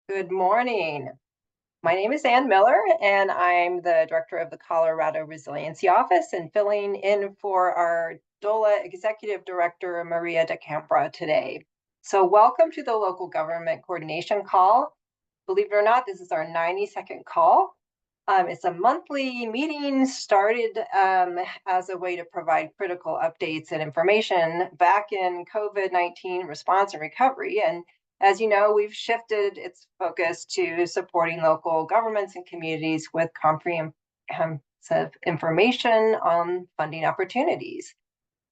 Good morning. My name is Ann Miller, and I'm the director of the Colorado Resiliency Office and filling in for our DOLA Executive Director, Maria DeCampra, today. So, welcome to the Local Government Coordination Call. Believe it or not, this is our 92nd call. It's a monthly meeting started as a way to provide critical updates and information back in COVID-19 response and recovery. And as you know, we've shifted its focus to supporting local governments and communities with comprehensive information on funding opportunities.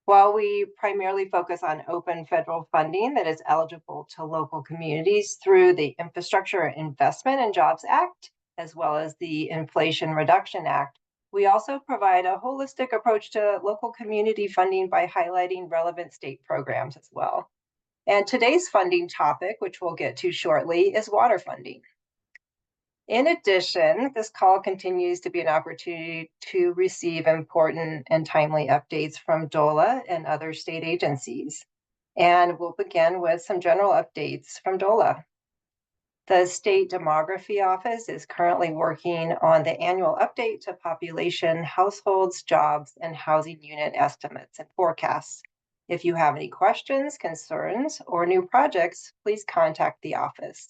While we primarily focus on open federal funding that is eligible to local communities through the Infrastructure Investment and Jobs Act, as well as the Inflation Reduction Act, we also provide a holistic approach to local community funding by highlighting relevant state programs as well. And today's funding topic, which we'll get to shortly, is water funding. In addition, this call continues to be an opportunity to receive important and timely updates from DOLA and other state agencies. And we'll begin with some general updates from DOLA. The State Demography Office is currently working on the annual update to population, households, jobs, and housing unit estimates and forecasts. If you have any questions, concerns, or new projects, please contact the office.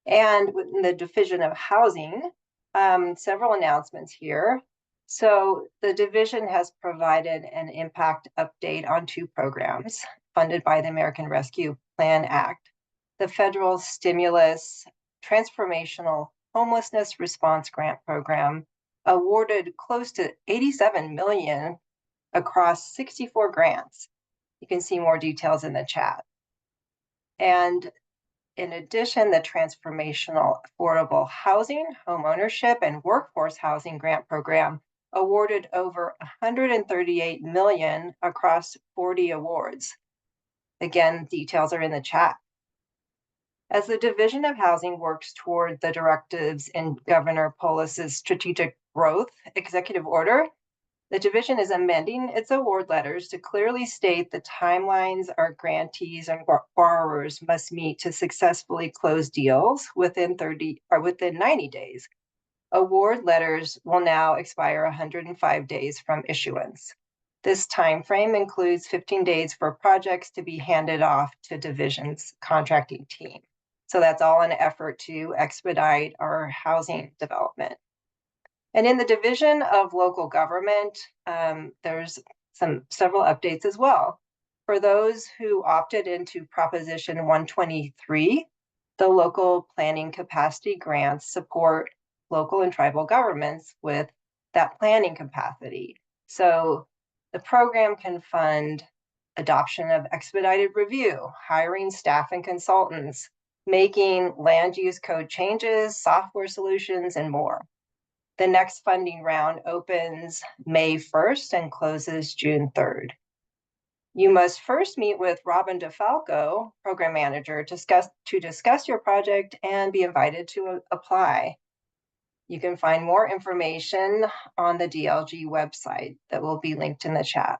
And within the Division of Housing, several announcements here. So the division has provided an impact update on two programs funded by the American Rescue Plan Act. The Federal Stimulus Transformational Homelessness Response Grant Program awarded close to $87 million across 64 grants. You can see more details in the chat. And in addition, the Transformational Affordable Housing, Homeownership, and Workforce Housing Grant Program awarded over $138 million across 40 awards. Again, details are in the chat. As the Division of Housing works toward the directives in Governor Polis's Strategic Growth Executive Order, the division is amending its award letters to clearly state the timelines our grantees and borrowers must meet to successfully close deals within 90 days. Award letters will now expire 105 days from issuance. This time frame includes 15 days for projects to be handed off to division's contracting team. So that's all an effort to expedite our housing development. And in the Division of Local Government, there's several updates as well. For those who opted into Proposition 123, the local planning capacity grants support local and tribal governments with that planning capacity. So the program can fund adoption of expedited review, hiring staff and consultants, making land use code changes, software solutions, and more. The next funding round opens May 1st and closes June 3rd. You must first meet with Robin DeFalco, program manager, to discuss your project and be invited to apply. You can find more information on the DLG website that will be linked in the chat.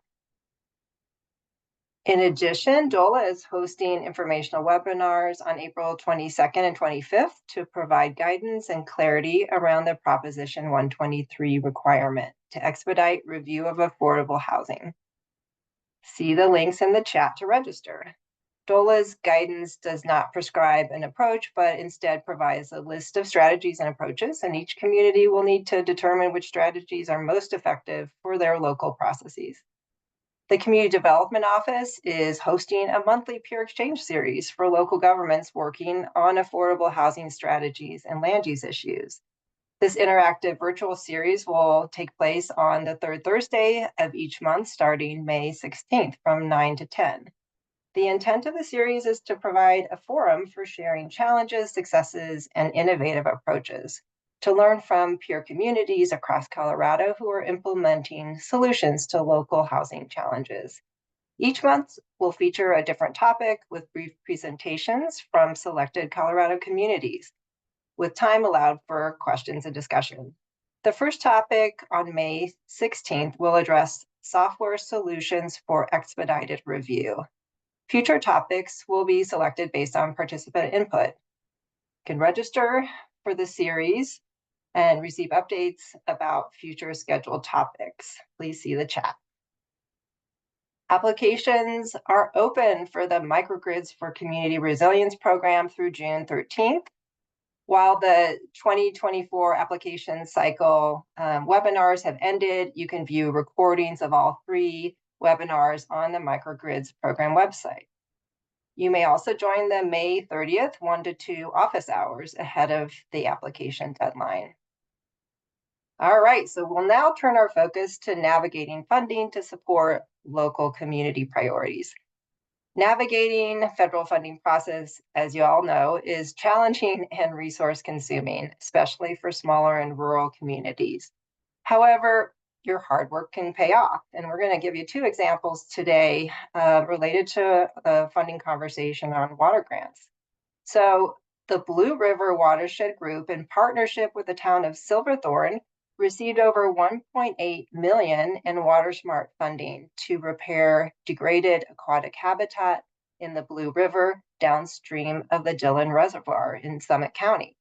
In addition, DOLA is hosting informational webinars on April 22nd and 25th to provide guidance and clarity around the Proposition 123 requirement to expedite review of affordable housing. See the links in the chat to register. DOLA's guidance does not prescribe an approach, but instead provides a list of strategies and approaches, and each community will need to determine which strategies are most effective for their local processes. The Community Development Office is hosting a monthly peer exchange series for local governments working on affordable housing strategies and land use issues. This interactive virtual series will take place on the third Thursday of each month, starting May 16th from 9 to 10. The intent of the series is to provide a forum for sharing challenges, successes, and innovative approaches, to learn from peer communities across Colorado who are implementing solutions to local housing challenges. Each month will feature a different topic with brief presentations from selected Colorado communities, with time allowed for questions and discussion. The first topic on May 16th will address software solutions for expedited review. Future topics will be selected based on participant input. You can register for the series and receive updates about future scheduled topics. Please see the chat. Applications are open for the Microgrids for Community Resilience program through June 13th. While the 2024 application cycle webinars have ended, you can view recordings of all 3 webinars on the Microgrids program website. You may also join the May 30th 1 to 2 office hours ahead of the application deadline. All right, so we'll now turn our focus to navigating funding to support local community priorities. Navigating federal funding process, as you all know, is challenging and resource consuming, especially for smaller and rural communities. However, your hard work can pay off. And we're going to give you 2 examples today related to the funding conversation on water grants. So the Blue River Watershed Group, in partnership with the town of Silverthorne, received over 1.8 million in WaterSmart funding to repair degraded aquatic habitat in the Blue River downstream of the Dillon Reservoir in Summit County.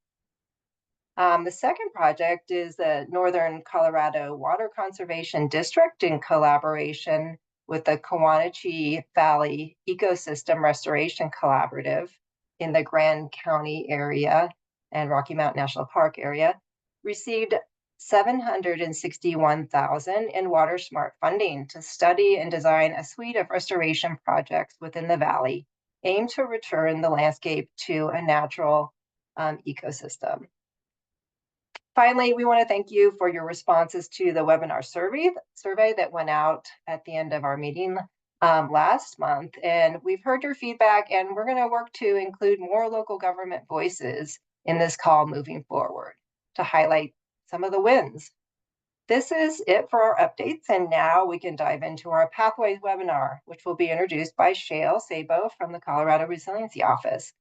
The second project is the Northern Colorado Water Conservation District, in collaboration with the Comanche Valley Ecosystem Restoration Collaborative in the Grand County area and Rocky Mountain National Park area, received $761,000 in WaterSmart funding to study and design a suite of restoration projects within the valley, aimed to return the landscape to a natural ecosystem. Finally, we want to thank you for your responses to the webinar survey that went out at the end of our meeting last month. And we've heard your feedback, and we're going to work to include more local government voices in this call moving forward to highlight some of the wins. This is it for our updates, and now we can dive into our Pathways webinar, which will be introduced by Shale Sabo from the Colorado Resiliency Office.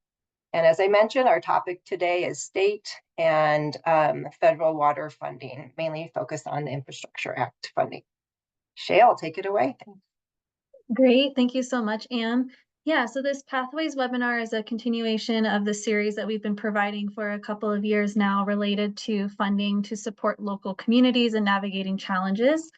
And as I mentioned, our topic today is state and federal water funding, mainly focused on the Infrastructure Act funding. Shale, take it away. Thanks. Great, thank you so much, Anne. Yeah, so this Pathways webinar is a continuation of the series that we've been providing for a couple of years now related to funding to support local communities and navigating challenges.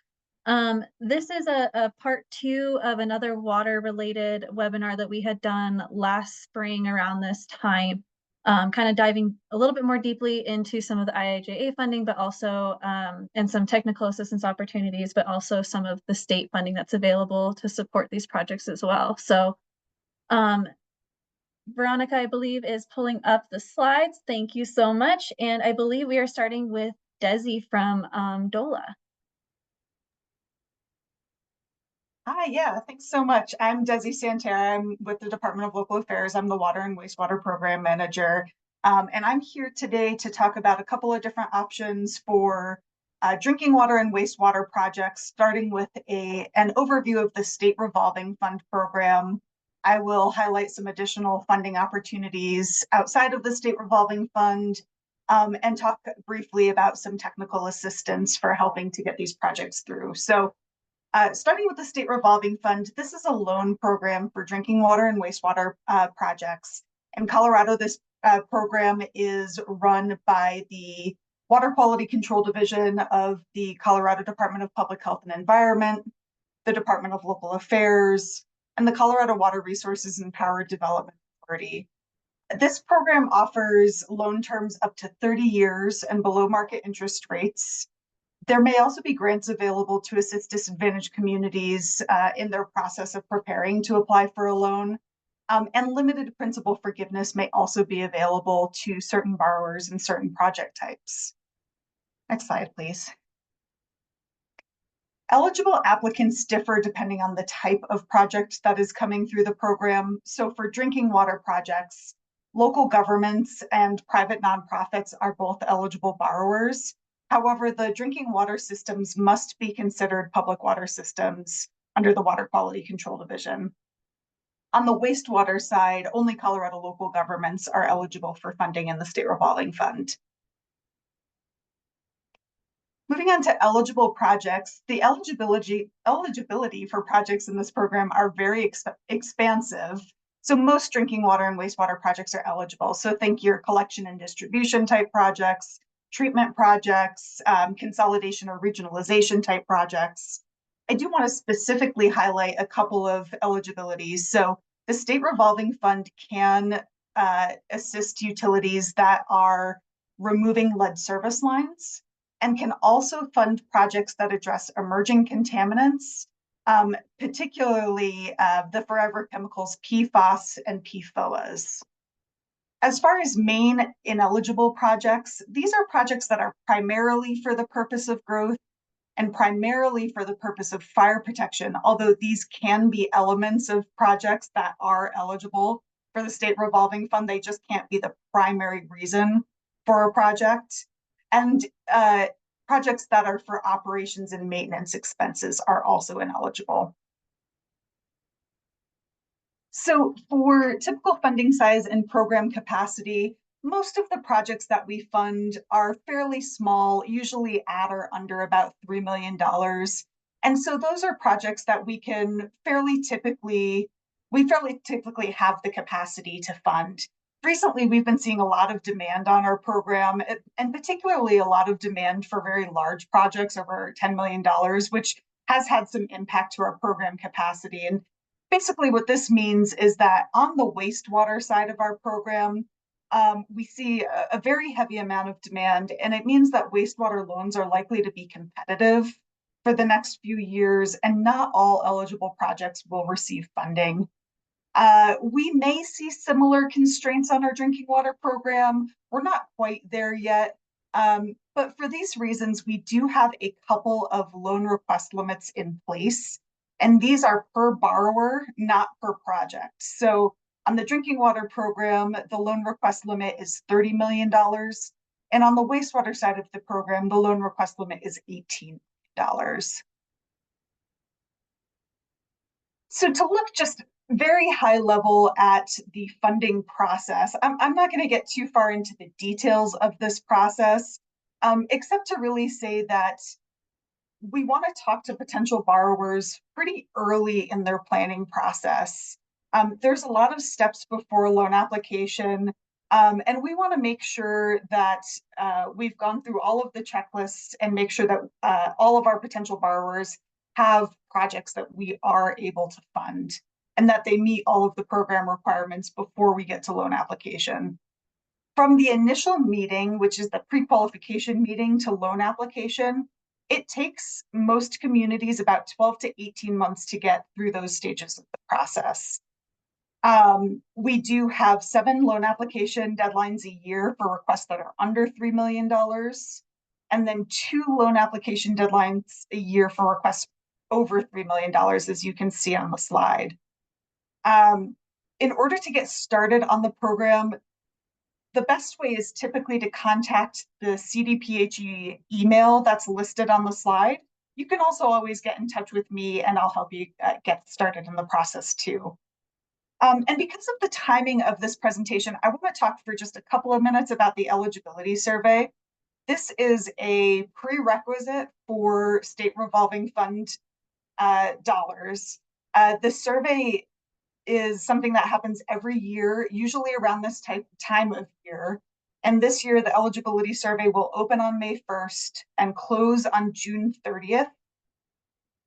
This is a part 2 of another water-related webinar that we had done last spring around this time, kind of diving a little bit more deeply into some of the IIJA funding, but also and some technical assistance opportunities, but also some of the state funding that's available to support these projects as well. So Veronica, I believe, is pulling up the slides. Thank you so much. And I believe we are starting with Desi from DOLA. Hi, yeah, thanks so much. I'm Desi Santera. I'm with the Department of Local Affairs. I'm the Water and Wastewater Program Manager. And I'm here today to talk about a couple of different options for drinking water and wastewater projects, starting with an overview of the State Revolving Fund program. I will highlight some additional funding opportunities outside of the State Revolving Fund, and talk briefly about some technical assistance for helping to get these projects through. So starting with the State Revolving Fund, this is a loan program for drinking water and wastewater projects. In Colorado, this program is run by the Water Quality Control Division of the Colorado Department of Public Health and Environment, the Department of Local Affairs, and the Colorado Water Resources and Power Development Authority. This program offers loan terms up to 30 years and below market interest rates. There may also be grants available to assist disadvantaged communities in their process of preparing to apply for a loan. And limited principal forgiveness may also be available to certain borrowers and certain project types. Next slide, please. Eligible applicants differ depending on the type of project that is coming through the program. So for drinking water projects, local governments and private nonprofits are both eligible borrowers. However, the drinking water systems must be considered public water systems under the Water Quality Control Division. On the wastewater side, only Colorado local governments are eligible for funding in the State Revolving Fund. Moving on to eligible projects, the eligibility for projects in this program are very expansive. So most drinking water and wastewater projects are eligible. So think your collection and distribution type projects, treatment projects, consolidation or regionalization type projects. I do want to specifically highlight a couple of eligibilities. So the state revolving fund can assist utilities that are removing lead service lines and can also fund projects that address emerging contaminants, particularly the forever chemicals PFAS and PFOAs. As far as main ineligible projects, these are projects that are primarily for the purpose of growth and primarily for the purpose of fire protection, although these can be elements of projects that are eligible for the state revolving fund. They just can't be the primary reason for a project. And projects that are for operations and maintenance expenses are also ineligible. So for typical funding size and program capacity, most of the projects that we fund are fairly small, usually at or under about $3 million. And so those are projects that we fairly typically have the capacity to fund. Recently, we've been seeing a lot of demand on our program, and particularly a lot of demand for very large projects over $10 million, which has had some impact to our program capacity. And basically what this means is that on the wastewater side of our program, we see a very heavy amount of demand, and it means that wastewater loans are likely to be competitive for the next few years, and not all eligible projects will receive funding. We may see similar constraints on our drinking water program. We're not quite there yet, but for these reasons, we do have a couple of loan request limits in place, and these are per borrower, not per project. So on the drinking water program, the loan request limit is $30 million. And on the wastewater side of the program, the loan request limit is $18 million. So to look just very high level at the funding process, I'm not going to get too far into the details of this process, except to really say that we want to talk to potential borrowers pretty early in their planning process. There's a lot of steps before a loan application, and we want to make sure that we've gone through all of the checklists and make sure that all of our potential borrowers have projects that we are able to fund and that they meet all of the program requirements before we get to loan application. From the initial meeting, which is the pre-qualification meeting to loan application, it takes most communities about 12 to 18 months to get through those stages of the process. We do have 7 loan application deadlines a year for requests that are under $3 million, and then 2 loan application deadlines a year for requests over $3 million, as you can see on the slide. In order to get started on the program, the best way is typically to contact the CDPHE email that's listed on the slide. You can also always get in touch with me and I'll help you get started in the process too. And because of the timing of this presentation, I want to talk for just a couple of minutes about the eligibility survey. This is a prerequisite for state revolving fund dollars. The survey is something that happens every year, usually around this time of year. And this year, the eligibility survey will open on May 1st and close on June 30th.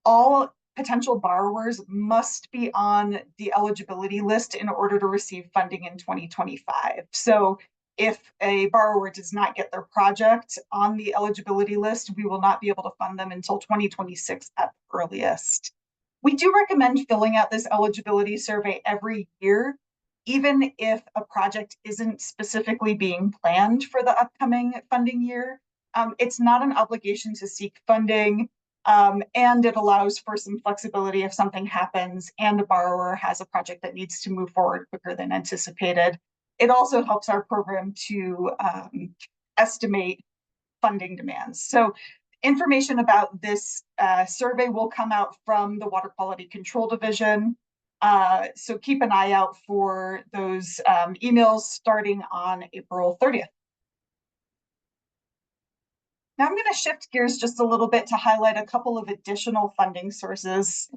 All potential borrowers must be on the eligibility list in order to receive funding in 2025. So if a borrower does not get their project on the eligibility list, we will not be able to fund them until 2026 at the earliest. We do recommend filling out this eligibility survey every year, even if a project isn't specifically being planned for the upcoming funding year. It's not an obligation to seek funding, and it allows for some flexibility if something happens and a borrower has a project that needs to move forward quicker than anticipated. It also helps our program to estimate funding demands. So information about this survey will come out from the Water Quality Control Division. So keep an eye out for those emails starting on April 30th. Now I'm going to shift gears just a little bit to highlight a couple of additional funding sources.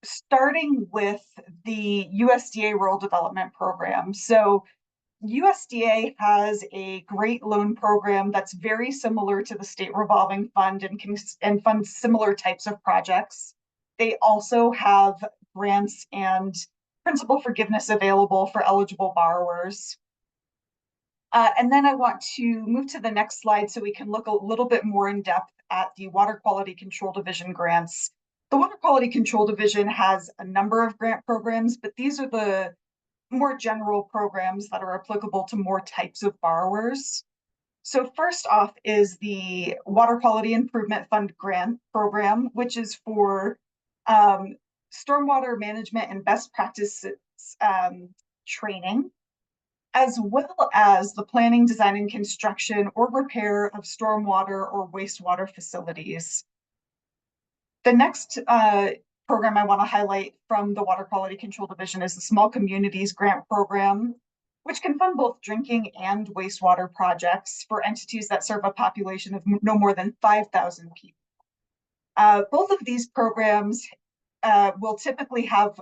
starting with the USDA Rural Development Program. So USDA has a great loan program that's very similar to the state revolving fund and can fund similar types of projects. They also have grants and principal forgiveness available for eligible borrowers. And then I want to move to the next slide so we can look a little bit more in depth at the Water Quality Control Division grants. The Water Quality Control Division has a number of grant programs, but these are the more general programs that are applicable to more types of borrowers. So first off is the Water Quality Improvement Fund grant program, which is for stormwater management and best practices training, as well as the planning, design, and construction or repair of stormwater or wastewater facilities. The next program I want to highlight from the Water Quality Control Division is the Small Communities Grant Program, which can fund both drinking and wastewater projects for entities that serve a population of no more than 5,000 people. Both of these programs will typically have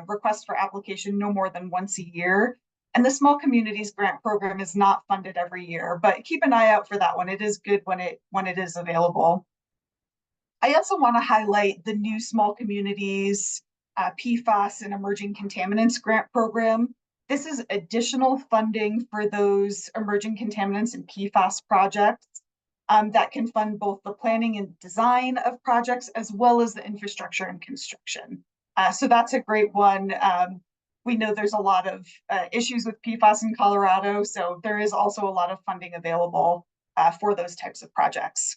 requests for application no more than once a year. And the Small Communities Grant Program is not funded every year, but keep an eye out for that one. It is good when it is available. I also want to highlight the new Small Communities PFAS and Emerging Contaminants Grant Program. This is additional funding for those emerging contaminants and PFAS projects that can fund both the planning and design of projects as well as the infrastructure and construction. So that's a great one. We know there's a lot of issues with PFAS in Colorado, so there is also a lot of funding available for those types of projects.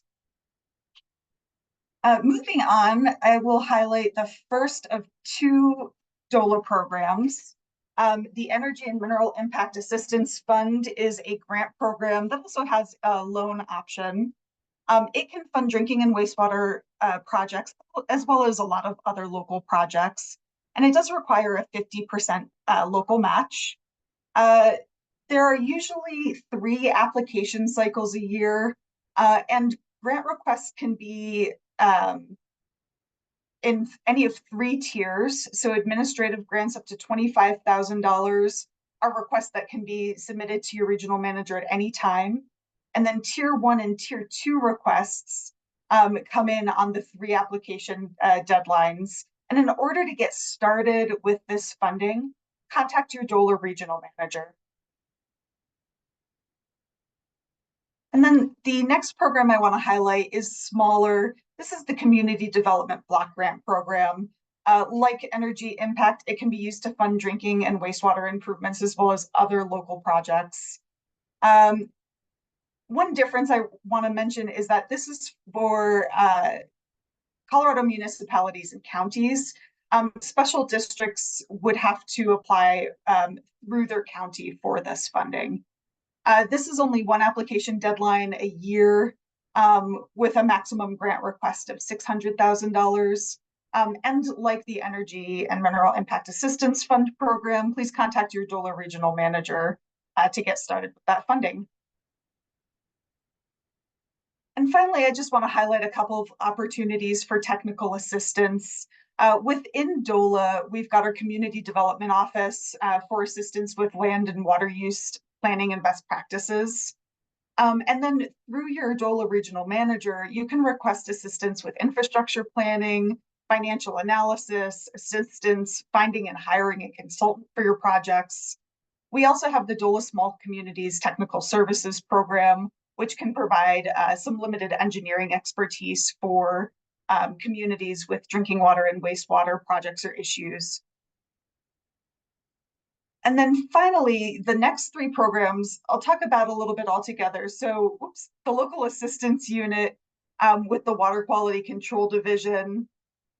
Moving on, I will highlight the first of two DOLA programs. The Energy and Mineral Impact Assistance Fund is a grant program that also has a loan option. It can fund drinking and wastewater projects, as well as a lot of other local projects. And it does require a 50% local match. There are usually 3 application cycles a year, and grant requests can be in any of 3 tiers. So administrative grants up to $25,000 are requests that can be submitted to your regional manager at any time. And then tier 1 and tier 2 requests come in on the 3 application deadlines. And in order to get started with this funding, contact your DOLA regional manager. And then the next program I want to highlight is smaller. This is the Community Development Block Grant Program. Like Energy Impact, it can be used to fund drinking and wastewater improvements as well as other local projects. One difference I want to mention is that this is for Colorado municipalities and counties. Special districts would have to apply through their county for this funding. This is only 1 application deadline a year with a maximum grant request of $600,000. And like the Energy and Mineral Impact Assistance Fund program, please contact your DOLA regional manager to get started with that funding. And finally, I just want to highlight a couple of opportunities for technical assistance. Within DOLA, we've got our Community Development Office for assistance with land and water use planning and best practices. And then through your DOLA regional manager, you can request assistance with infrastructure planning, financial analysis, assistance, finding and hiring a consultant for your projects. We also have the DOLA Small Communities Technical Services Program, which can provide some limited engineering expertise for communities with drinking water and wastewater projects or issues. And then finally, the next 3 programs I'll talk about a little bit all together. So the Local Assistance Unit with the Water Quality Control Division,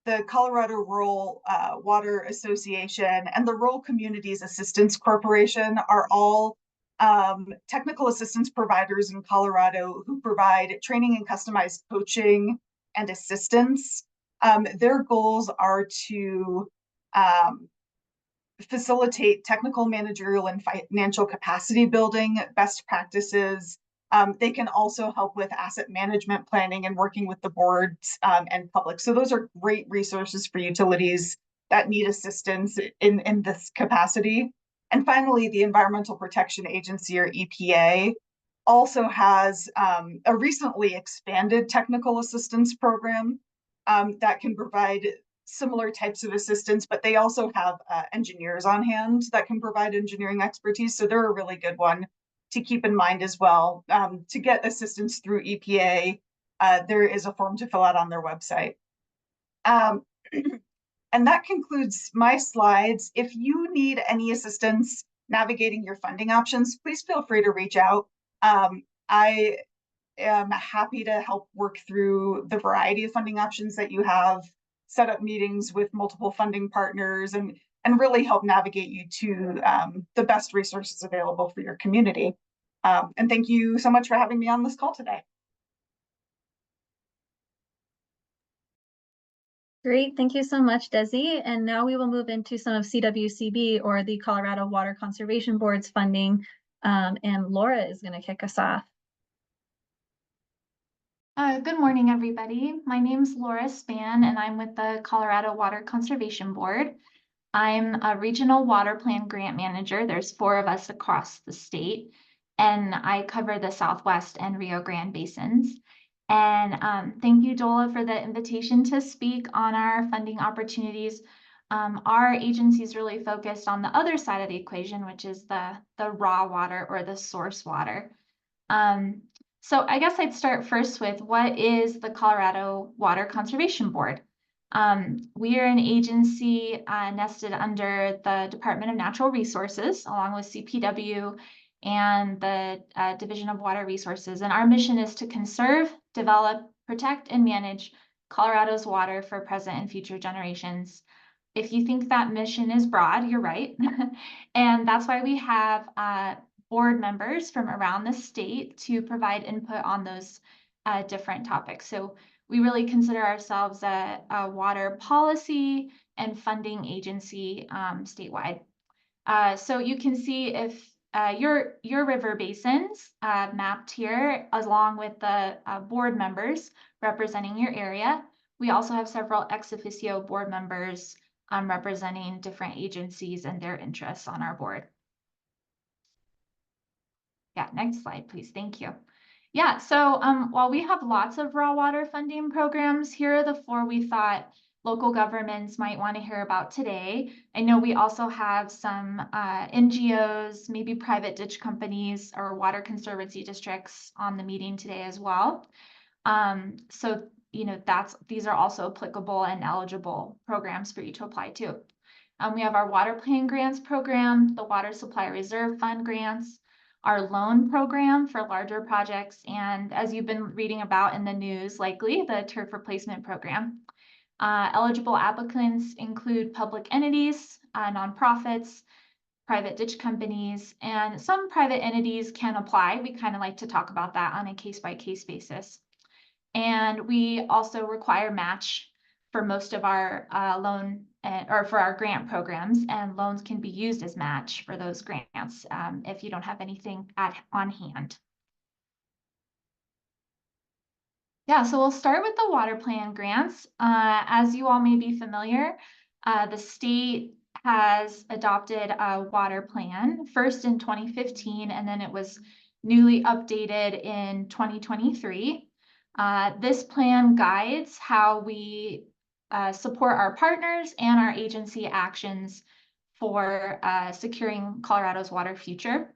the Colorado Rural Water Association, and the Rural Communities Assistance Corporation are all technical assistance providers in Colorado who provide training and customized coaching and assistance. Their goals are to facilitate technical, managerial, and financial capacity building best practices. They can also help with asset management planning and working with the boards and public. So those are great resources for utilities that need assistance in this capacity. And finally, the Environmental Protection Agency, or EPA, also has a recently expanded technical assistance program that can provide similar types of assistance, but they also have engineers on hand that can provide engineering expertise. So they're a really good one to keep in mind as well. To get assistance through EPA, there is a form to fill out on their website. And that concludes my slides. If you need any assistance navigating your funding options, please feel free to reach out. I am happy to help work through the variety of funding options that you have, set up meetings with multiple funding partners, and really help navigate you to the best resources available for your community. And thank you so much for having me on this call today. Great, thank you so much, Desi. And now we will move into some of CWCB, or the Colorado Water Conservation Board's funding. And Laura is going to kick us off. Good morning, everybody. My name's Laura Span, and I'm with the Colorado Water Conservation Board. I'm a regional water plan grant manager. There's 4 of us across the state, and I cover the Southwest and Rio Grande basins. And thank you, Dola, for the invitation to speak on our funding opportunities. Our agency is really focused on the other side of the equation, which is the raw water, or the source water. So I guess I'd start first with, what is the Colorado Water Conservation Board? We are an agency nested under the Department of Natural Resources, along with CPW and the Division of Water Resources. And our mission is to conserve, develop, protect, and manage Colorado's water for present and future generations. If you think that mission is broad, you're right. And that's why we have board members from around the state to provide input on those different topics. So we really consider ourselves a water policy and funding agency statewide. So you can see if your river basins mapped here, along with the board members representing your area. We also have several ex officio board members representing different agencies and their interests on our board. Yeah, next slide, please. Thank you. Yeah, so while we have lots of raw water funding programs, here are the 4 we thought local governments might want to hear about today. I know we also have some NGOs, maybe private ditch companies or water conservancy districts on the meeting today as well. So, you know, these are also applicable and eligible programs for you to apply to. We have our water plan grants program, the Water Supply Reserve Fund grants, our loan program for larger projects, and as you've been reading about in the news, likely the turf replacement program. Eligible applicants include public entities, nonprofits, private ditch companies, and some private entities can apply. We kind of like to talk about that on a case-by-case basis. And we also require match for most of our loan or for our grant programs, and loans can be used as match for those grants if you don't have anything on hand. Yeah, so we'll start with the water plan grants. As you all may be familiar, the state has adopted a water plan, first in 2015, and then it was newly updated in 2023. This plan guides how we support our partners and our agency actions for securing Colorado's water future.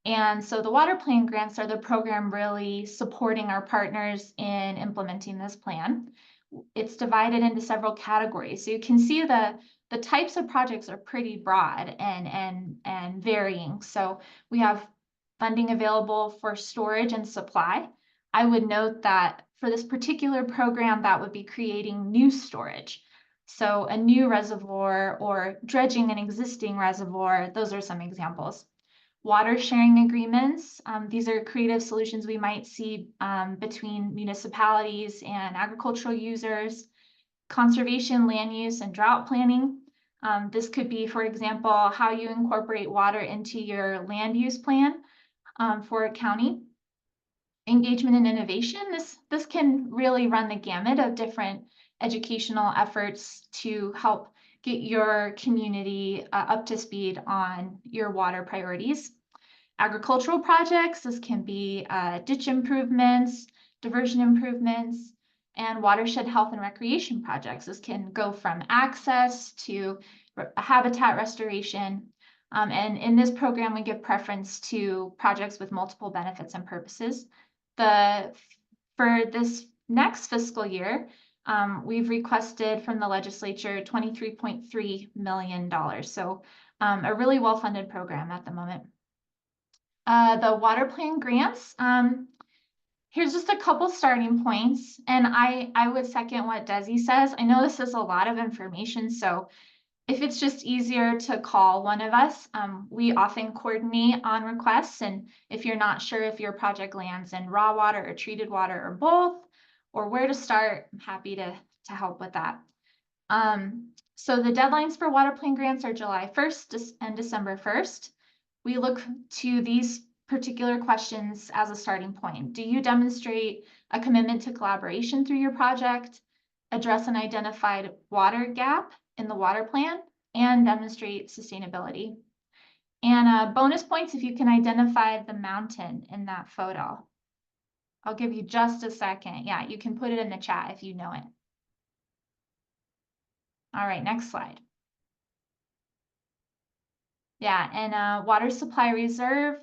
And so the water plan grants are the program really supporting our partners in implementing this plan. It's divided into several categories. So you can see the types of projects are pretty broad and varying. So we have funding available for storage and supply. I would note that for this particular program, that would be creating new storage. So a new reservoir or dredging an existing reservoir, those are some examples. Water sharing agreements, these are creative solutions we might see between municipalities and agricultural users. Conservation, land use, and drought planning. This could be, for example, how you incorporate water into your land use plan for a county. Engagement and innovation, this can really run the gamut of different educational efforts to help get your community up to speed on your water priorities. Agricultural projects, this can be ditch improvements, diversion improvements, and watershed health and recreation projects. This can go from access to habitat restoration. And in this program, we give preference to projects with multiple benefits and purposes. For this next fiscal year, we've requested from the legislature $23.3 million. So a really well-funded program at the moment. The water plan grants, here's just a couple starting points. And I would second what Desi says. I know this is a lot of information, so if it's just easier to call one of us, we often coordinate on requests. And if you're not sure if your project lands in raw water or treated water or both, or where to start, I'm happy to help with that. So the deadlines for water plan grants are July 1st and December 1st. We look to these particular questions as a starting point. Do you demonstrate a commitment to collaboration through your project, address an identified water gap in the water plan, and demonstrate sustainability? And bonus points if you can identify the mountain in that photo. I'll give you just a second. Yeah, you can put it in the chat if you know it. All right, next slide. Yeah, and water supply reserve.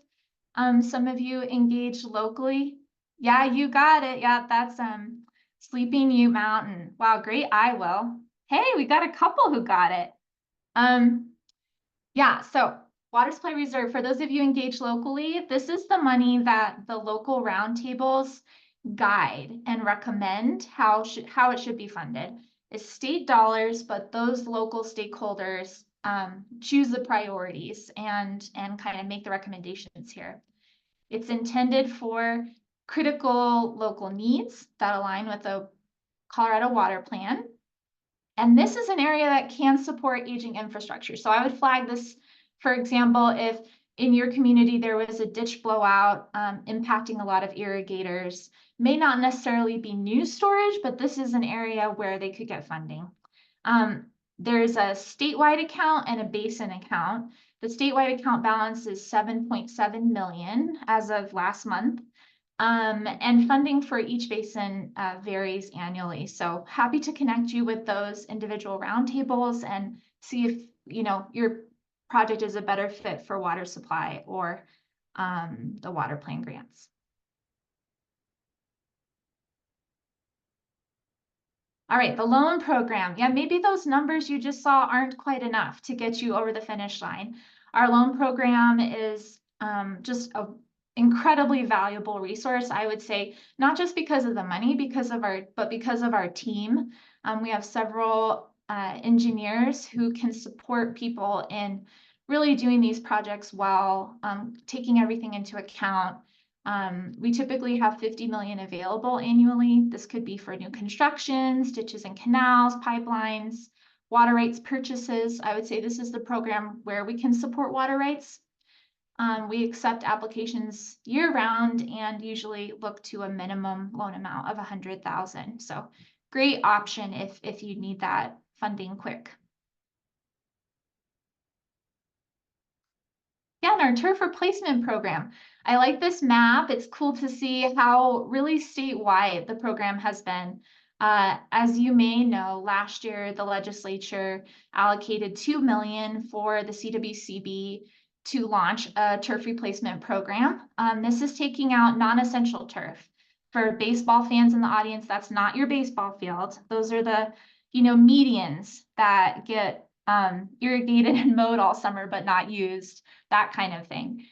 Some of you engaged locally. Yeah, you got it. Yeah, that's Sleeping Ute Mountain. Wow, great, I will. Hey, we got a couple who got it. Yeah, so water supply reserve, for those of you engaged locally, this is the money that the local roundtables guide and recommend how it should be funded. It's state dollars, but those local stakeholders choose the priorities and kind of make the recommendations here. It's intended for critical local needs that align with the Colorado Water Plan. And this is an area that can support aging infrastructure. So I would flag this, for example, if in your community there was a ditch blowout impacting a lot of irrigators, may not necessarily be new storage, but this is an area where they could get funding. There's a statewide account and a basin account. The statewide account balance is 7.7 million as of last month. And funding for each basin varies annually. So happy to connect you with those individual roundtables and see if your project is a better fit for water supply or the water plan grants. All right, the loan program. Yeah, maybe those numbers you just saw aren't quite enough to get you over the finish line. Our loan program is just an incredibly valuable resource, I would say, not just because of the money, but because of our team. We have several engineers who can support people in really doing these projects while taking everything into account. We typically have 50 million available annually. This could be for new constructions, ditches and canals, pipelines, water rights purchases. I would say this is the program where we can support water rights. We accept applications year round and usually look to a minimum loan amount of 100,000. So great option if you need that funding quick. Yeah, and our turf replacement program. I like this map. It's cool to see how really statewide the program has been. As you may know, last year the legislature allocated $2 million for the CWCB to launch a turf replacement program. This is taking out non-essential turf. For baseball fans in the audience, that's not your baseball field. Those are the medians that get irrigated and mowed all summer but not used, that kind of thing.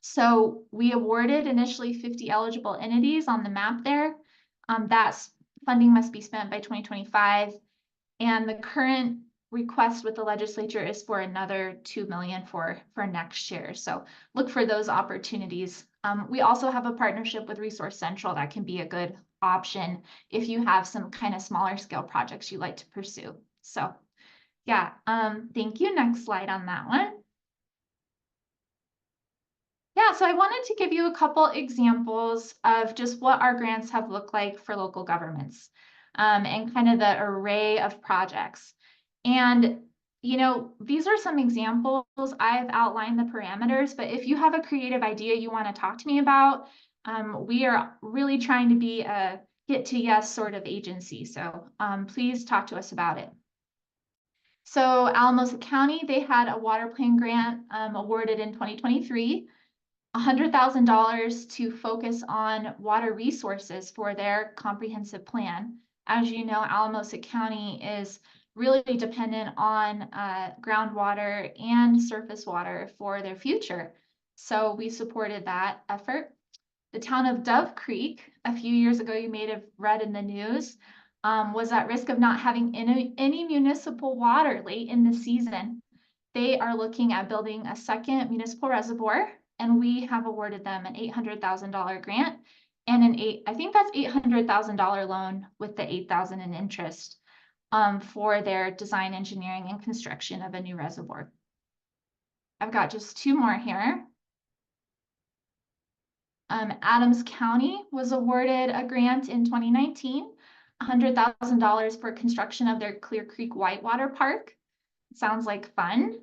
So we awarded initially 50 eligible entities on the map there. That's funding must be spent by 2025. And the current request with the legislature is for another 2 million for next year. So look for those opportunities. We also have a partnership with Resource Central that can be a good option if you have some kind of smaller scale projects you like to pursue. So yeah, thank you. Next slide on that one. Yeah, so I wanted to give you a couple examples of just what our grants have looked like for local governments and kind of the array of projects. And, you know, these are some examples. I've outlined the parameters, but if you have a creative idea you want to talk to me about, we are really trying to be a get to yes sort of agency. So please talk to us about it. So Alamosa County, they had a water plan grant awarded in 2023, $100,000 to focus on water resources for their comprehensive plan. As you know, Alamosa County is really dependent on groundwater and surface water for their future. So we supported that effort. The town of Dove Creek, a few years ago, you may have read in the news, was at risk of not having any municipal water late in the season. They are looking at building a second municipal reservoir, and we have awarded them an $800,000 grant and I think that's $800,000 loan with the $8,000 in interest for their design, engineering, and construction of a new reservoir. I've got just two more here. Adams County was awarded a grant in 2019, $100,000 for construction of their Clear Creek Whitewater Park. Sounds like fun.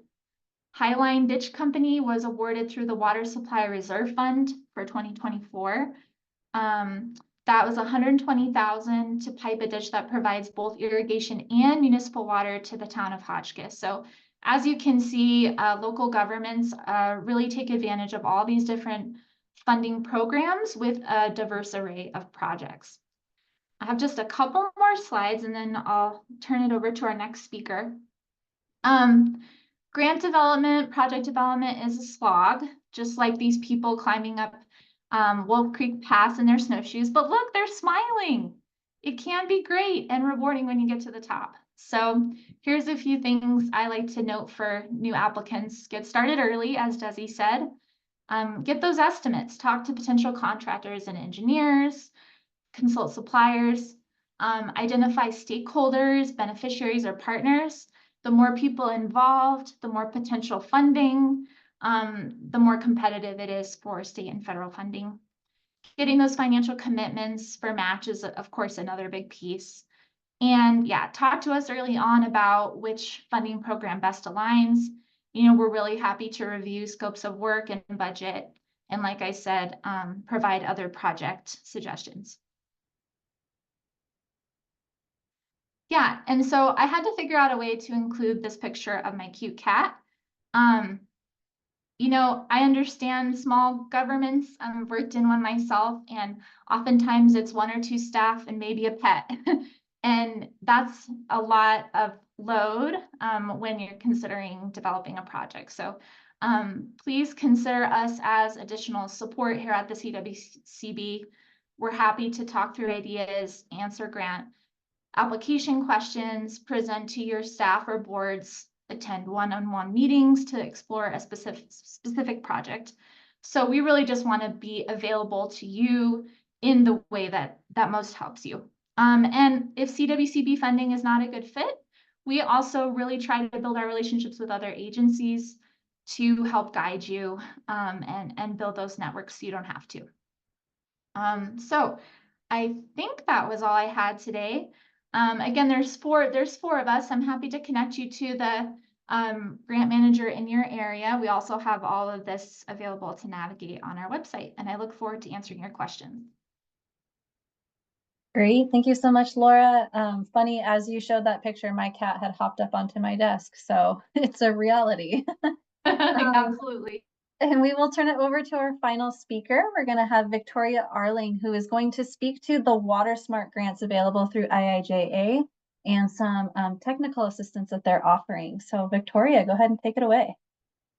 Highline Ditch Company was awarded through the Water Supply Reserve Fund for 2024. That was $120,000 to pipe a ditch that provides both irrigation and municipal water to the town of Hotchkiss. So as you can see, local governments really take advantage of all these different funding programs with a diverse array of projects. I have just a couple more slides and then I'll turn it over to our next speaker. Grant development, project development is a slog, just like these people climbing up Wolf Creek Pass in their snowshoes, but look, they're smiling. It can be great and rewarding when you get to the top. So here's a few things I like to note for new applicants. Get started early, as Desi said. Get those estimates, talk to potential contractors and engineers, consult suppliers, identify stakeholders, beneficiaries, or partners. The more people involved, the more potential funding, the more competitive it is for state and federal funding. Getting those financial commitments for match is, of course, another big piece. And yeah, talk to us early on about which funding program best aligns. You know, we're really happy to review scopes of work and budget. And like I said, provide other project suggestions. Yeah, and so I had to figure out a way to include this picture of my cute cat. You know, I understand small governments. I've worked in one myself, and oftentimes it's one or two staff and maybe a pet. And that's a lot of load when you're considering developing a project. So please consider us as additional support here at the CWCB. We're happy to talk through ideas, answer grant application questions, present to your staff or boards, attend one-on-one meetings to explore a specific project. So we really just want to be available to you in the way that most helps you. And if CWCB funding is not a good fit, we also really try to build our relationships with other agencies to help guide you and build those networks so you don't have to. So I think that was all I had today. Again, there's four of us. I'm happy to connect you to the grant manager in your area. We also have all of this available to navigate on our website, and I look forward to answering your questions. Great. Thank you so much, Laura. Funny, as you showed that picture, my cat had hopped up onto my desk, so it's a reality. Absolutely. And we will turn it over to our final speaker. We're going to have Victoria Arling, who is going to speak to the Water Smart grants available through IIJA and some technical assistance that they're offering. So Victoria, go ahead and take it away.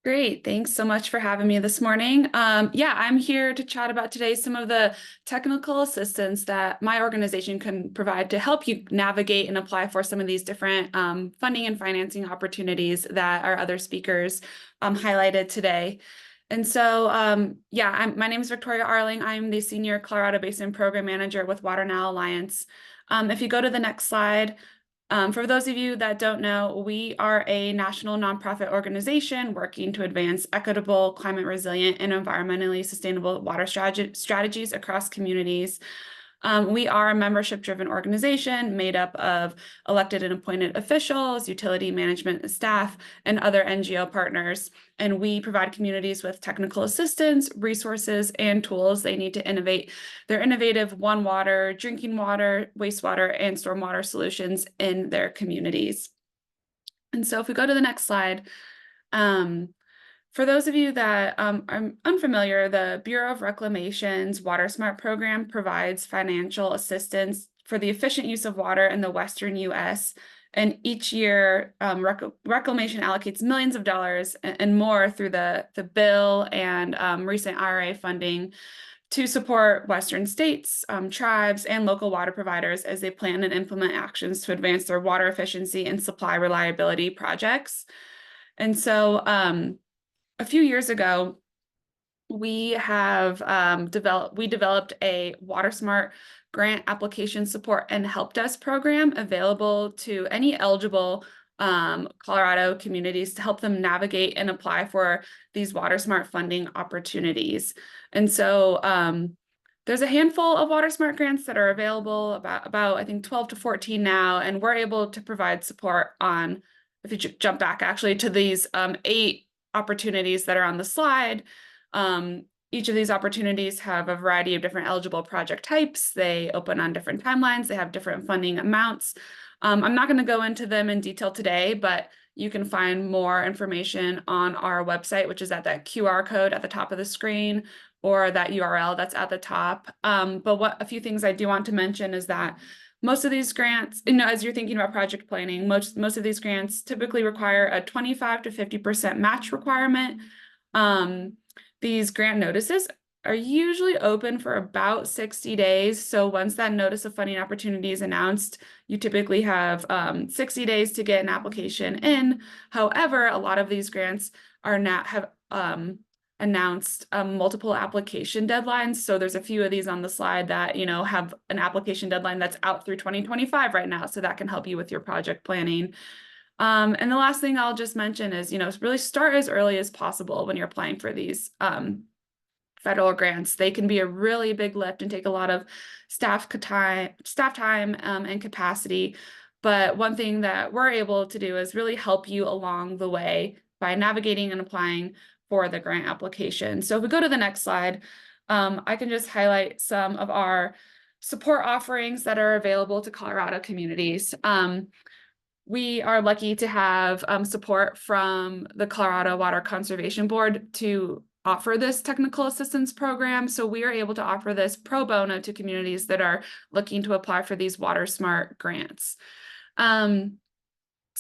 Great. Thanks so much for having me this morning. Yeah, I'm here to chat about today some of the technical assistance that my organization can provide to help you navigate and apply for some of these different funding and financing opportunities that our other speakers highlighted today. And so, yeah, my name is Victoria Arling. I'm the Senior Colorado Basin Program Manager with Water Now Alliance. If you go to the next slide, for those of you that don't know, we are a national nonprofit organization working to advance equitable, climate resilient, and environmentally sustainable water strategies across communities. We are a membership-driven organization made up of elected and appointed officials, utility management staff, and other NGO partners. And we provide communities with technical assistance, resources, and tools they need to innovate their innovative One Water, drinking water, wastewater, and stormwater solutions in their communities. And so if we go to the next slide, for those of you that are unfamiliar, the Bureau of Reclamation's WaterSmart program provides financial assistance for the efficient use of water in the Western U.S. And each year, Reclamation allocates millions of dollars and more through the bill and recent IRA funding to support Western states, tribes, and local water providers as they plan and implement actions to advance their water efficiency and supply reliability projects. And so a few years ago, we developed a WaterSmart grant application support and help desk program available to any eligible Colorado communities to help them navigate and apply for these WaterSmart funding opportunities. And so there's a handful of WaterSmart grants that are available, about I think 12 to 14 now, and we're able to provide support on, if you jump back actually to these 8 opportunities that are on the slide. Each of these opportunities have a variety of different eligible project types. They open on different timelines. They have different funding amounts. I'm not going to go into them in detail today, but you can find more information on our website, which is at that QR code at the top of the screen, or that URL that's at the top. But a few things I do want to mention is that most of these grants, as you're thinking about project planning, most of these grants typically require a 25 to 50% match requirement. These grant notices are usually open for about 60 days. So once that notice of funding opportunity is announced, you typically have 60 days to get an application in. However, a lot of these grants have announced multiple application deadlines. So there's a few of these on the slide that, have an application deadline that's out through 2025 right now. So that can help you with your project planning. And the last thing I'll just mention is, really start as early as possible when you're applying for these federal grants. They can be a really big lift and take a lot of staff time and capacity. But one thing that we're able to do is really help you along the way by navigating and applying for the grant application. So if we go to the next slide, I can just highlight some of our support offerings that are available to Colorado communities. We are lucky to have support from the Colorado Water Conservation Board to offer this technical assistance program. So we are able to offer this pro bono to communities that are looking to apply for these WaterSmart grants. Some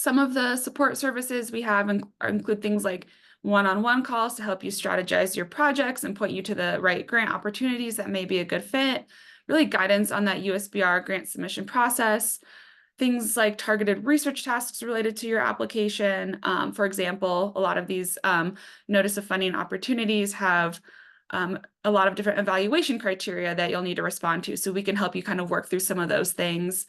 of the support services we have include things like one-on-one calls to help you strategize your projects and point you to the right grant opportunities that may be a good fit, really guidance on that USBR grant submission process, things like targeted research tasks related to your application. For example, a lot of these notice of funding opportunities have a lot of different evaluation criteria that you'll need to respond to. So we can help you kind of work through some of those things.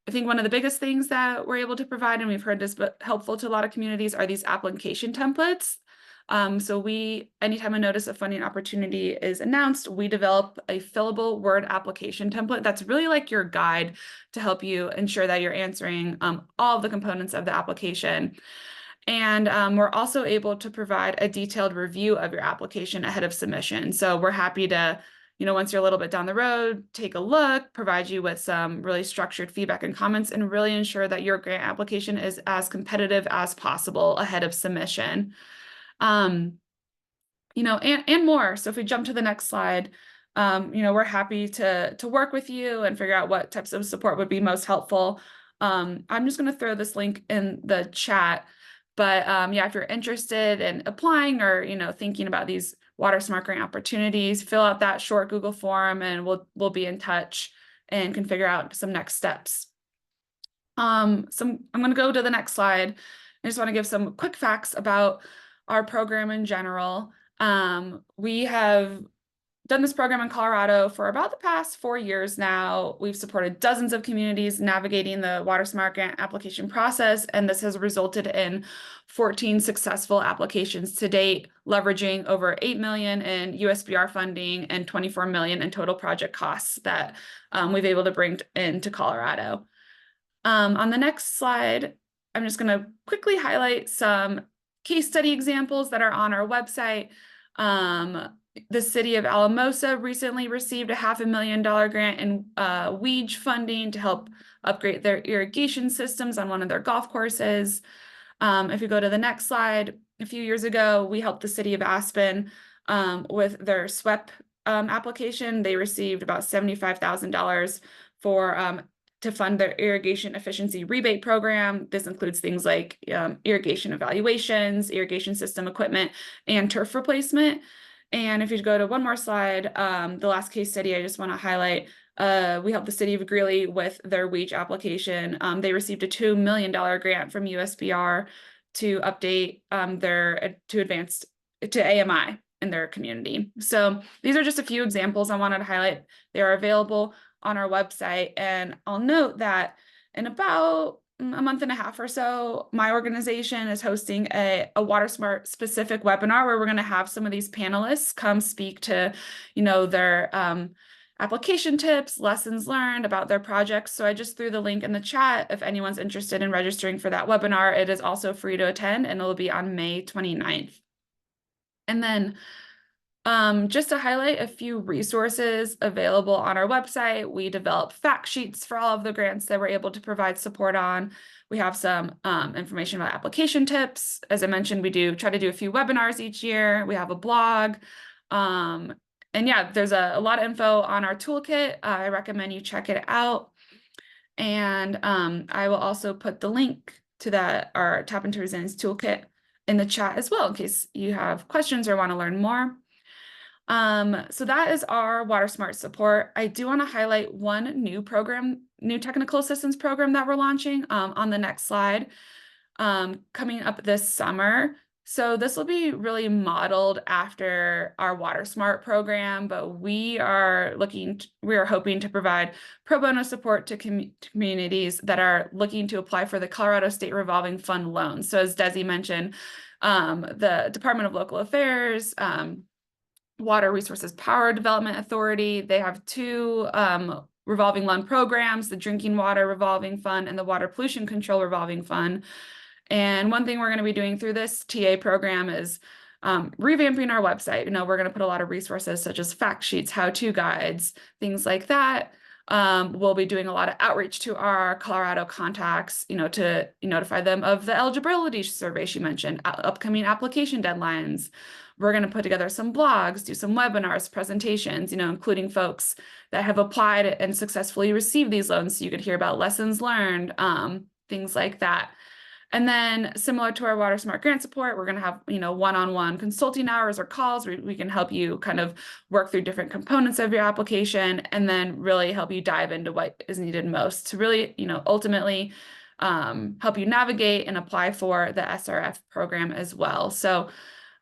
I think one of the biggest things that we're able to provide, and we've heard this, but helpful to a lot of communities, are these application templates. So anytime a notice of funding opportunity is announced, we develop a fillable Word application template that's really like your guide to help you ensure that you're answering all of the components of the application. And we're also able to provide a detailed review of your application ahead of submission. So we're happy to, once you're a little bit down the road, take a look, provide you with some really structured feedback and comments, and really ensure that your grant application is as competitive as possible ahead of submission. And more. So if we jump to the next slide, we're happy to work with you and figure out what types of support would be most helpful. I'm just going to throw this link in the chat, but if you're interested in applying or, thinking about these WaterSmart grant opportunities, fill out that short Google form and we'll be in touch and can figure out some next steps. So I'm going to go to the next slide. I just want to give some quick facts about our program in general. We have done this program in Colorado for about the past 4 years now. We've supported dozens of communities navigating the WaterSmart grant application process, and this has resulted in 14 successful applications to date, leveraging over 8 million in USBR funding and 24 million in total project costs that we've able to bring into Colorado. On the next slide, I'm just going to quickly highlight some case study examples that are on our website. The city of Alamosa recently received a $500,000 grant in WEEG funding to help upgrade their irrigation systems on one of their golf courses. If you go to the next slide, a few years ago, we helped the city of Aspen with their SWEP application. They received about $75,000 for to fund their irrigation efficiency rebate program. This includes things like irrigation evaluations, irrigation system equipment, and turf replacement. And if you go to one more slide, the last case study I just want to highlight, we helped the city of Greeley with their WEEG application. They received a $2 million grant from USBR to update to AMI in their community. So these are just a few examples I wanted to highlight. They are available on our website. And I'll note that in about a month and a half or so, my organization is hosting a WaterSmart specific webinar where we're going to have some of these panelists come speak to, their application tips, lessons learned about their projects. So I just threw the link in the chat. If anyone's interested in registering for that webinar, it is also free to attend, and it will be on May 29th. And then just to highlight a few resources available on our website, we develop fact sheets for all of the grants that we're able to provide support on. We have some information about application tips. As I mentioned, we try to do a few webinars each year. We have a blog. And yeah, there's a lot of info on our toolkit. I recommend you check it out. And I will also put the link to our Tap into Resilience toolkit in the chat as well, in case you have questions or want to learn more. So that is our WaterSmart support. I do want to highlight one new technical assistance program that we're launching on the next slide, coming up this summer. So this will be really modeled after our WaterSmart program, but we are hoping to provide pro bono support to communities that are looking to apply for the Colorado State Revolving Fund loan. So as Desi mentioned, the Department of Local Affairs, Water Resources Power Development Authority, they have two revolving loan programs, the Drinking Water Revolving Fund and the Water Pollution Control Revolving Fund. And one thing we're going to be doing through this TA program is revamping our website. We're going to put a lot of resources such as fact sheets, how-to guides, things like that. We'll be doing a lot of outreach to our Colorado contacts, to notify them of the eligibility survey she mentioned, upcoming application deadlines. We're going to put together some blogs, do some webinars, presentations, including folks that have applied and successfully received these loans, so you could hear about lessons learned, things like that. And then similar to our WaterSmart grant support, we're going to have, one-on-one consulting hours or calls where we can help you kind of work through different components of your application and then really help you dive into what is needed most to really, ultimately help you navigate and apply for the SRF program as well. So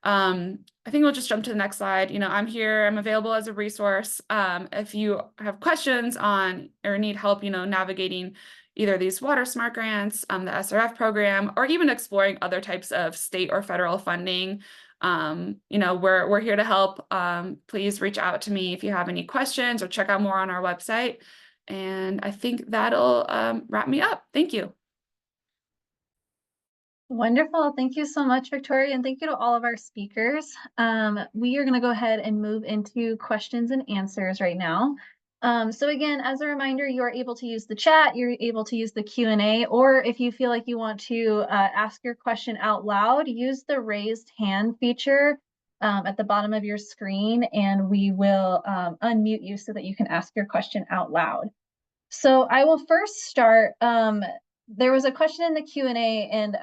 I think we'll just jump to the next slide. I'm here, I'm available as a resource. If you have questions on or need help, navigating either these WaterSmart grants, the SRF program, or even exploring other types of state or federal funding, we're here to help. Please reach out to me if you have any questions or check out more on our website. And I think that'll wrap me up. Thank you. Wonderful. Thank you so much, Victoria, and thank you to all of our speakers. We are going to go ahead and move into questions and answers right now. So again, as a reminder, you are able to use the chat, you're able to use the Q&A, or if you feel like you want to ask your question out loud, use the raised hand feature at the bottom of your screen, and we will unmute you so that you can ask your question out loud. So I will first start. There was a question in the Q&A, and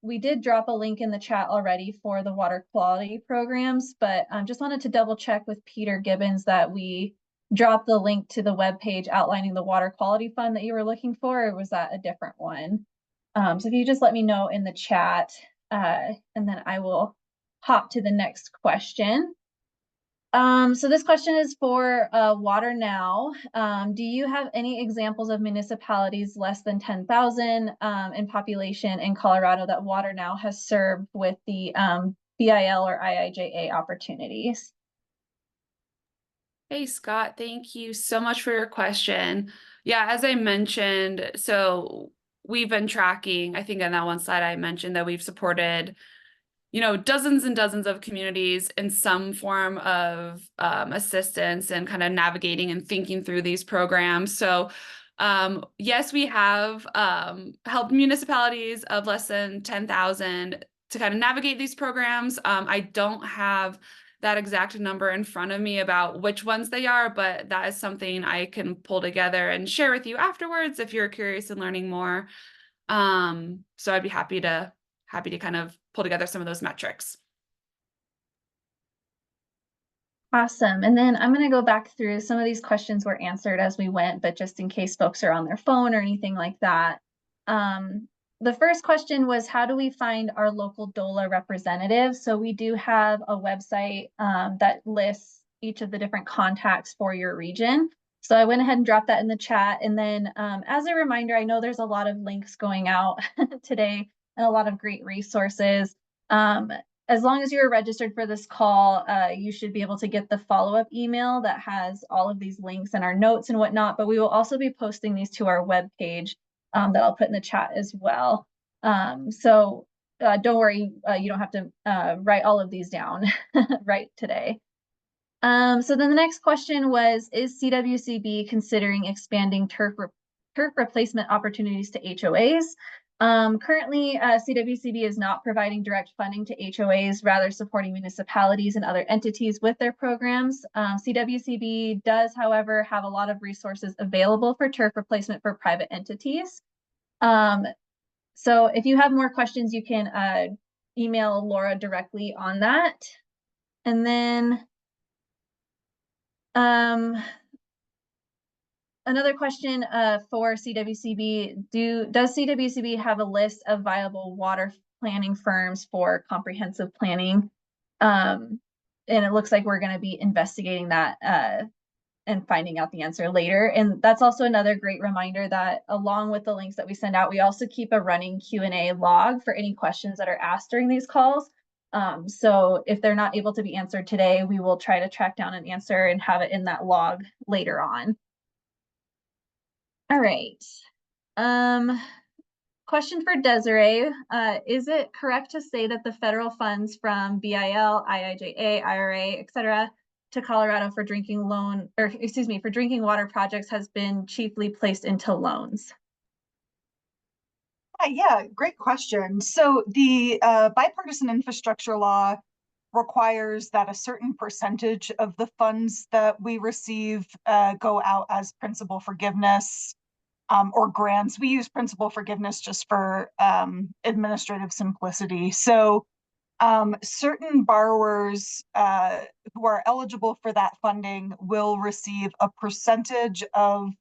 we did drop a link in the chat already for the water quality programs, but just wanted to double check with Peter Gibbons that we dropped the link to the webpage outlining the water quality fund that you were looking for, or was that a different one? So if you just let me know in the chat, and then I will hop to the next question. So this question is for Water Now. Do you have any examples of municipalities less than 10,000 in population in Colorado that Water Now has served with the BIL or IIJA opportunities? Hey, Scott, thank you so much for your question. Yeah, as I mentioned, so we've been tracking, I think on that one slide I mentioned that we've supported, dozens and dozens of communities in some form of assistance and kind of navigating and thinking through these programs. So yes, we have helped municipalities of less than 10,000 to kind of navigate these programs. I don't have that exact number in front of me about which ones they are, but that is something I can pull together and share with you afterwards if you're curious in learning more. So I'd be happy to kind of pull together some of those metrics. Awesome. And then I'm going to go back through some of these questions were answered as we went, but just in case folks are on their phone or anything like that. The first question was, how do we find our local DOLA representatives? So we do have a website that lists each of the different contacts for your region. So I went ahead and dropped that in the chat. And then as a reminder, I know there's a lot of links going out today and a lot of great resources. As long as you're registered for this call, you should be able to get the follow-up email that has all of these links and our notes and whatnot, but we will also be posting these to our webpage that I'll put in the chat as well. So don't worry, you don't have to write all of these down right today. So then the next question was, is CWCB considering expanding turf replacement opportunities to HOAs? Currently, CWCB is not providing direct funding to HOAs, rather supporting municipalities and other entities with their programs. CWCB does, however, have a lot of resources available for turf replacement for private entities. So if you have more questions, you can email Laura directly on that. And then another question for CWCB, does CWCB have a list of viable water planning firms for comprehensive planning? And it looks like we're going to be investigating that and finding out the answer later. And that's also another great reminder that along with the links that we send out, we also keep a running Q&A log for any questions that are asked during these calls. So if they're not able to be answered today, we will try to track down an answer and have it in that log later on. All right. Question for Desiree. Is it correct to say that the federal funds from BIL, IIJA, IRA, et cetera, to Colorado for drinking water projects has been chiefly placed into loans? Yeah, great question. So the bipartisan infrastructure law requires that a certain percentage of the funds that we receive go out as principal forgiveness or grants. We use principal forgiveness just for administrative simplicity. So certain borrowers who are eligible for that funding will receive a percentage of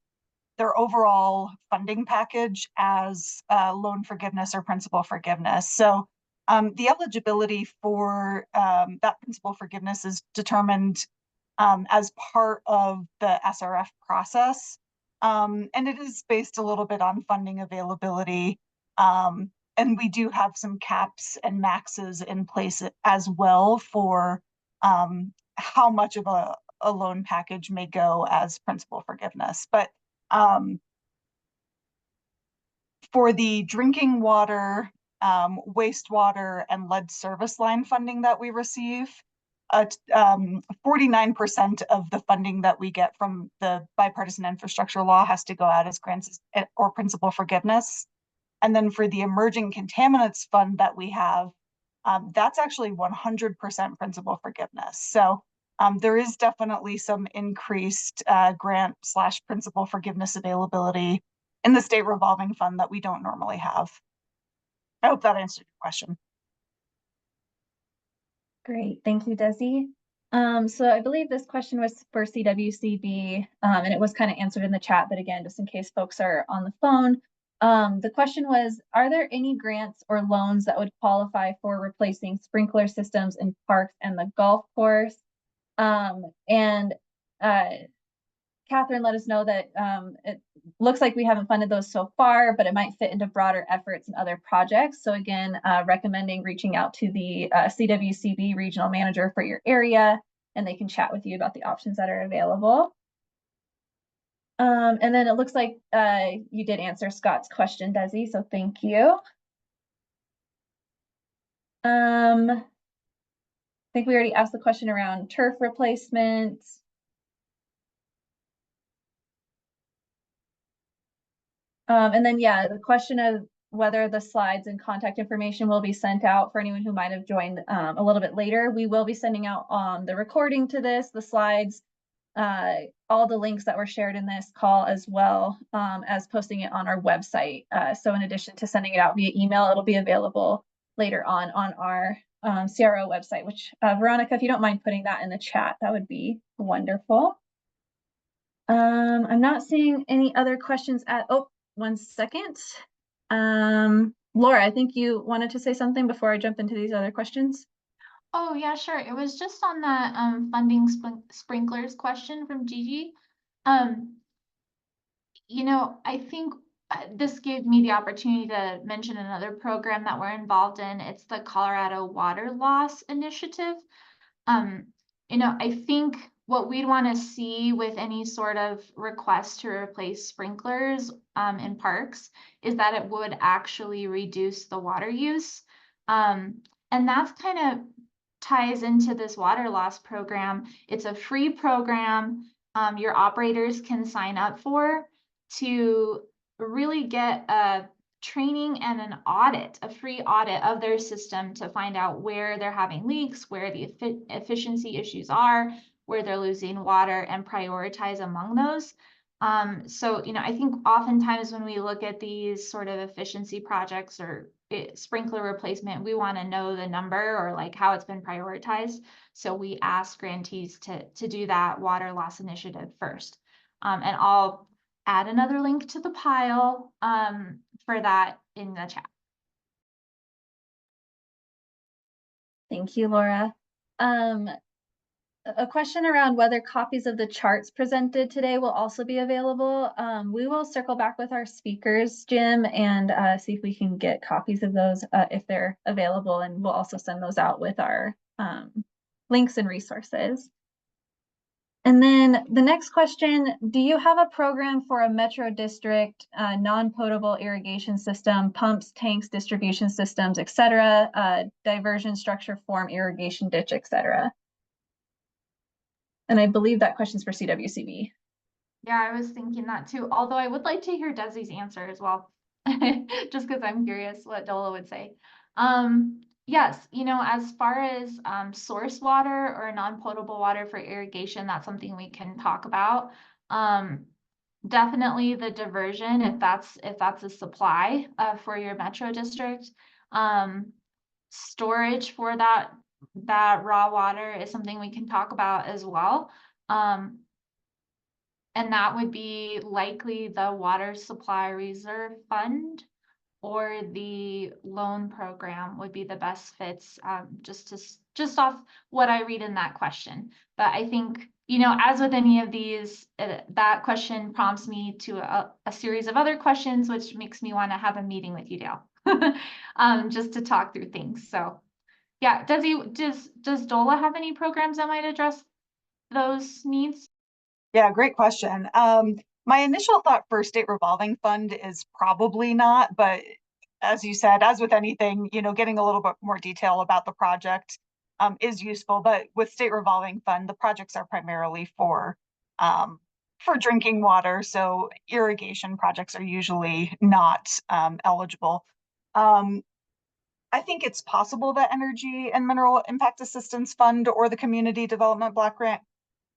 their overall funding package as loan forgiveness or principal forgiveness. So the eligibility for that principal forgiveness is determined as part of the SRF process. And it is based a little bit on funding availability. And we do have some caps and maxes in place as well for how much of a loan package may go as principal forgiveness. But for the drinking water, wastewater, and lead service line funding that we receive, 49% of the funding that we get from the bipartisan infrastructure law has to go out as grants or principal forgiveness. And then for the emerging contaminants fund that we have, that's actually 100% principal forgiveness. So there is definitely some increased grant/principal forgiveness availability in the state revolving fund that we don't normally have. I hope that answered your question. Great, thank you, Desi. So I believe this question was for CWCB, and it was kind of answered in the chat, but again, just in case folks are on the phone, the question was, are there any grants or loans that would qualify for replacing sprinkler systems in parks and the golf course? And Catherine let us know that it looks like we haven't funded those so far, but it might fit into broader efforts and other projects. So again, recommending reaching out to the CWCB regional manager for your area, and they can chat with you about the options that are available. And then it looks like you did answer Scott's question, Desi, so thank you. I think we already asked the question around turf replacement. And then, yeah, the question of whether the slides and contact information will be sent out for anyone who might have joined a little bit later. We will be sending out the recording to this, the slides, all the links that were shared in this call, as well as posting it on our website. So in addition to sending it out via email, it'll be available later on our CRO website, which Veronica, if you don't mind putting that in the chat, that would be wonderful. I'm not seeing any other questions oh, 1 second. Laura, I think you wanted to say something before I jump into these other questions. Oh, yeah, sure. It was just on that funding sprinklers question from Gigi. You know, I think this gave me the opportunity to mention another program that we're involved in. It's the Colorado Water Loss Initiative. You know, I think what we'd want to see with any sort of request to replace sprinklers in parks is that it would actually reduce the water use. And that's kind of ties into this water loss program. It's a free program your operators can sign up for to really get a training and an audit, a free audit of their system to find out where they're having leaks, where the efficiency issues are, where they're losing water, and prioritize among those. So, you know, I think oftentimes when we look at these sort of efficiency projects or sprinkler replacement, we want to know the number or like how it's been prioritized. So we ask grantees to do that water loss initiative first. And I'll add another link to the pile for that in the chat. Thank you, Laura. A question around whether copies of the charts presented today will also be available. We will circle back with our speakers, Jim, and see if we can get copies of those if they're available, and we'll also send those out with our links and resources. And then the next question, do you have a program for a metro district, non-potable irrigation system, pumps, tanks, distribution systems, etc., diversion structure, form, irrigation ditch, etc.? And I believe that question's for CWCB. Yeah, I was thinking that too, although I would like to hear Desi's answer as well, just because I'm curious what Dola would say. Yes, you know, as far as source water or non-potable water for irrigation, that's something we can talk about. Definitely the diversion, if that's a supply for your metro district. Storage for that raw water is something we can talk about as well. And that would be likely the Water Supply Reserve Fund or the loan program would be the best fits, just off what I read in that question. But I think, you know, as with any of these, that question prompts me to a series of other questions, which makes me want to have a meeting with you, Dale, just to talk through things. So yeah, does Dola have any programs that might address those needs? Yeah, great question. My initial thought for state revolving fund is probably not, but as you said, as with anything, you know, getting a little bit more detail about the project is useful. But with state revolving fund, the projects are primarily for drinking water, so irrigation projects are usually not eligible. I think it's possible that Energy and Mineral Impact Assistance Fund or the Community Development Block Grant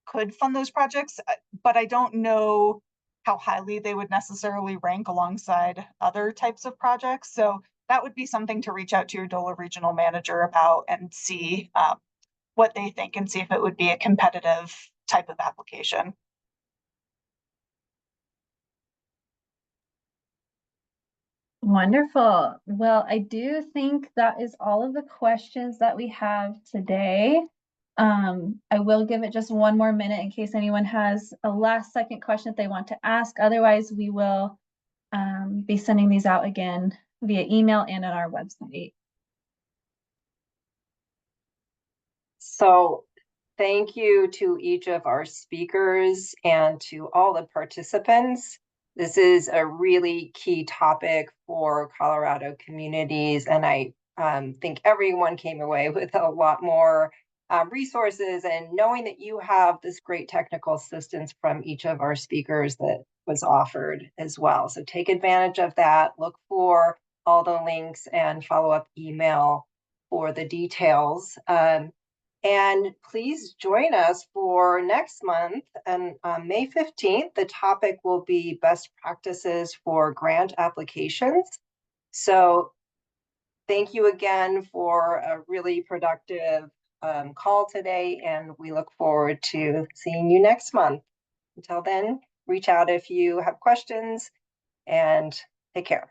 could fund those projects, but I don't know how highly they would necessarily rank alongside other types of projects. So that would be something to reach out to your DOLA regional manager about and see what they think and see if it would be a competitive type of application. Wonderful. Well, I do think that is all of the questions that we have today. I will give it just one more minute in case anyone has a last second question that they want to ask. Otherwise, we will be sending these out again via email and on our website. So thank you to each of our speakers and to all the participants. This is a really key topic for Colorado communities, and I think everyone came away with a lot more resources, and knowing that you have this great technical assistance from each of our speakers that was offered as well. So take advantage of that, look for all the links and follow-up email for the details. And please join us for next month. And on May 15th, the topic will be best practices for grant applications. So thank you again for a really productive call today, and we look forward to seeing you next month. Until then, reach out if you have questions, and take care.